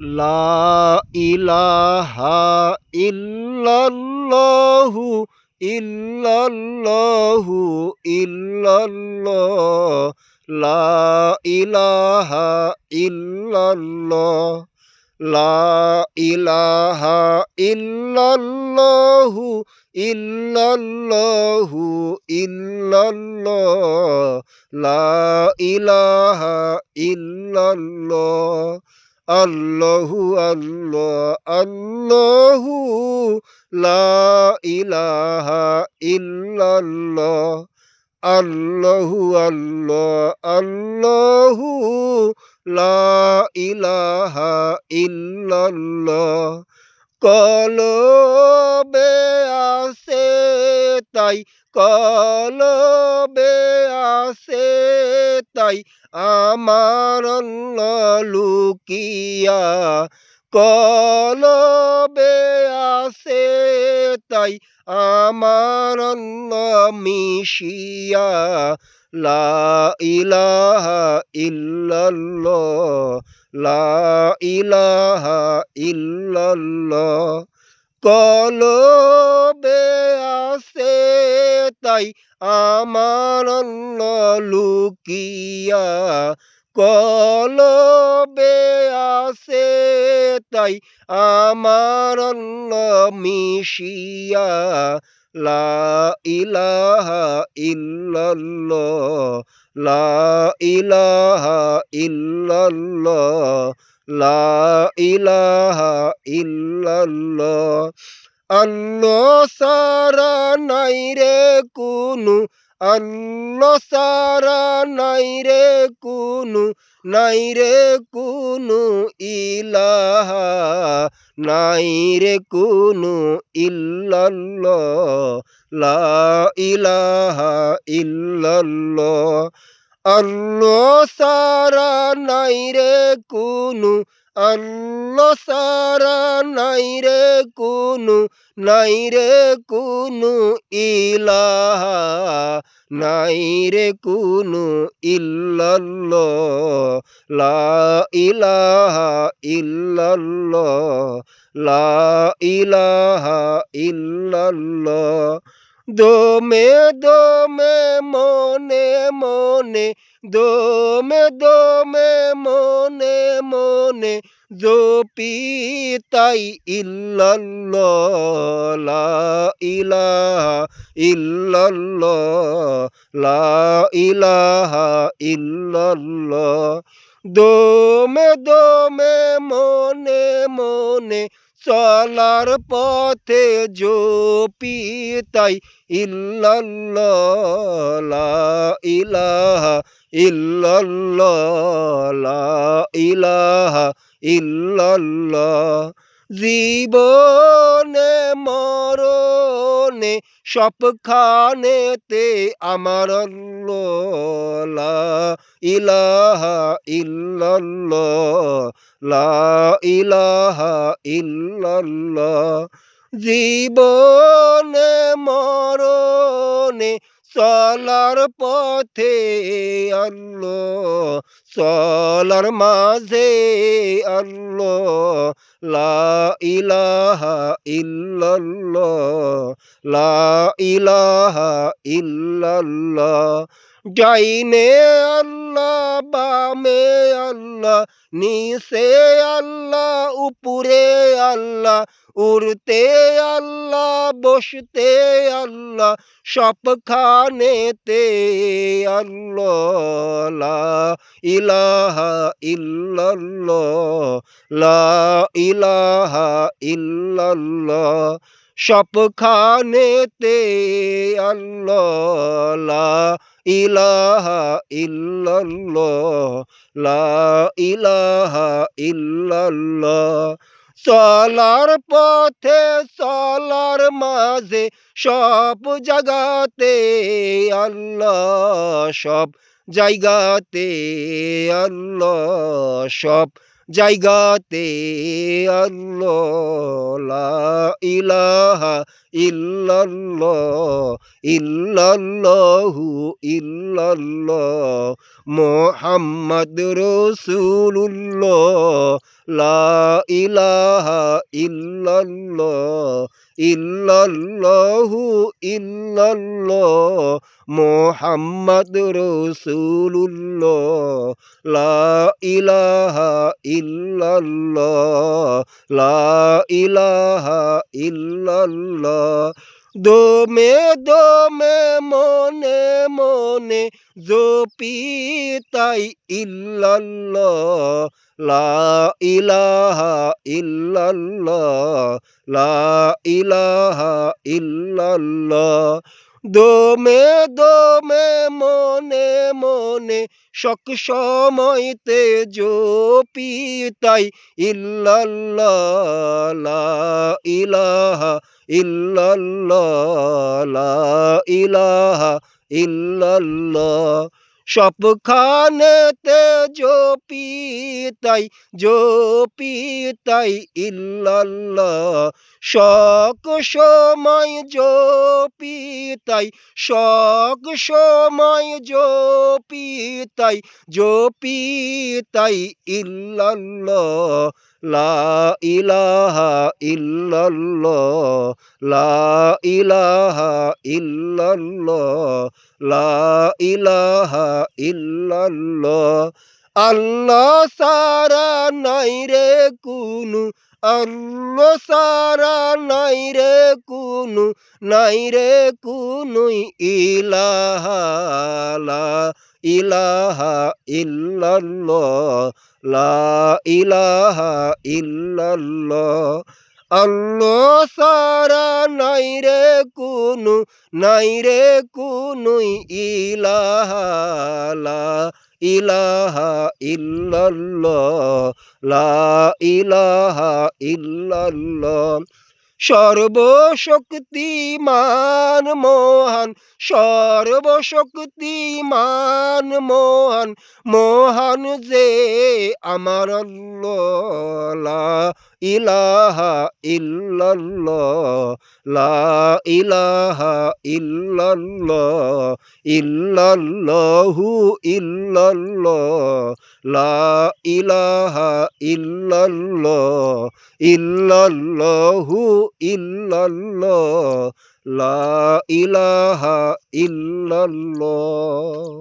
লা ইলাহা ইল্লাল্লাহু ইল্লাল্লাহু ইল্লাল্লাহ লা ইলাহা ইল্লাল্লাহ লা ইলাহা ইল্লাল্লাহু ইল্লাল্লাহু ইল্লাল্লাহ লা ইলাহা ইল্লাল্লাহ আল্লাহু আল্লাহ আল্লাহু লা ইলাহা ইল্লাল্লাহ আল্লাহু আল্লাহ আল্লাহু লা ইলাহা ইল্লাল্লাহ কলবে আছে তাই কলবে আছে তাই আমার আল্লাহ লুকিয়া কলবে আছে তাই আমার আল্লাহ মিশিয়া লা ইলাহা ইল্লাল্লাহ লা ইলাহা ইল্লাল্লাহ কলবে আছে তাই আমার আল্লাহ লুকিয়া কলবে আছে তাই আমার আল্লাহ মিশিয়া লা ইলাহা ইল্লাল্লাহ লা ইলাহা ইল্লাল্লাহ লা ইলাহা ইল্লাল্লাহ আল্লাহ সারা নাই রে কুনু আল্লাহ সারা নাই রে কুনু নাই রে কুনু ইলাহা নাই রে কুনু ইল্লাল্লাহ লা ইলাহা ইল্লাল্লাহ আল্লাহ সারা নাই রে কুনু আল্লাহ সারা নাই রে কুনু নাই রে কুনু ইলাহা নাই রে কুনু ইল্লাল্লাহ লা ইলাহা ইল্লাল্লাহ লা ইলাহা ইল্লাল্লাহ দমে দমে মনে মনে দমে দমে মনে মনে জপি তাই ইল্লাল্লাহ লা ইলাহা ইল্লাল্লাহ লা ইলাহা ইল্লাল্লাহ দমে দমে মনে মনে চলার পথে জপি তাই ইল্লাল্লাহ লা ইলাহা ইল্লাল্লাহ লা ইলাহা ইল্লাল্লাহ জীবনে মরণে সবখানেতে আমার আল্লাহ লা ইলাহা ইল্লাল্লাহ লা ইলাহা ইল্লাল্লাহ জীবনে মরণে চলার পথে আল্লাহ চলার মাঝে আল্লাহ লা ইলাহা ইল্লাল্লাহ লা ইলাহা ইল্লাল্লাহ ডাইনে আল্লাহ বামে আল্লাহ নিচে আল্লাহ উপরে আল্লাহ উড়তে আল্লাহ বসতে আল্লাহ সবখানেতে আল্লাহ লা ইলাহা ইল্লাল্লাহ লা ইলাহা ইল্লাল্লাহ সবখানেতে আল্লাহ লা ইলাহা ইল্লাল্লাহ লা ইলাহা ইল্লাল্লাহ চলার পথে চলার মাঝে সব জায়গাতে আল্লাহ সব জায়গাতে আল্লাহ সব জায়গাতে আল্লাহ লা ইলাহা ইল্লাল্লাহ ইল্লাল্লাহু ইল্লাল্লাহ মুহাম্মদ রাসূলুল্লাহ লা ইলাহা ইল্লাল্লাহ ইল্লাল্লাহু ইল্লাল্লাহ মুহাম্মদ রাসূলুল্লাহ লা ইলাহা ইল্লাল্লাহ লা ইলাহা ইল্লাল্লাহ দমে দমে মনে মনে জপি তাই ইল্লাল্লাহ লা ইলাহা ইল্লাল্লাহ লা ইলাহা ইল্লাল্লাহ দমে দমে মনে মনে শক সময়তে জপি তাই ইল্লাল্লাহ লা ইলাহা ইল্লাল্লাহ লা ইলাহা ইল্লাল্লাহ সবখানেতে জপি তাই ইল্লাল্লাহ শক সময় জপি তাই ইল্লাল্লাহ লা ইলাহা ইল্লাল্লাহ লা ইলাহা ইল্লাল্লাহ লা ইলাহা ইল্লাল্লাহ আল্লাহ সারা নাই রে কুনু আল্লাহ সারা নাই রে কুনুই ইলাহা লা ইলাহা ইল্লাল্লাহ লা ইলাহা ইল্লাল্লাহ আল্লাহ সারা নাই রে কুনুই ইলাহা লা ইলাহা ইল্লাল্লাহ লা ইলাহা ইল্লাল্লাহ সর্বশক্তিমান মহান যে আমার আল্লাহ লা ইলাহা ইল্লাল্লাহ লা ইলাহা ইল্লাল্লাহ ইল্লাল্লাহু ইল্লাল্লাহ লা ইলাহা ইল্লাল্লাহ ইল্লাল্লাহু ইল্লাল্লাহ লা ইলাহা ইল্লাল্লাহ।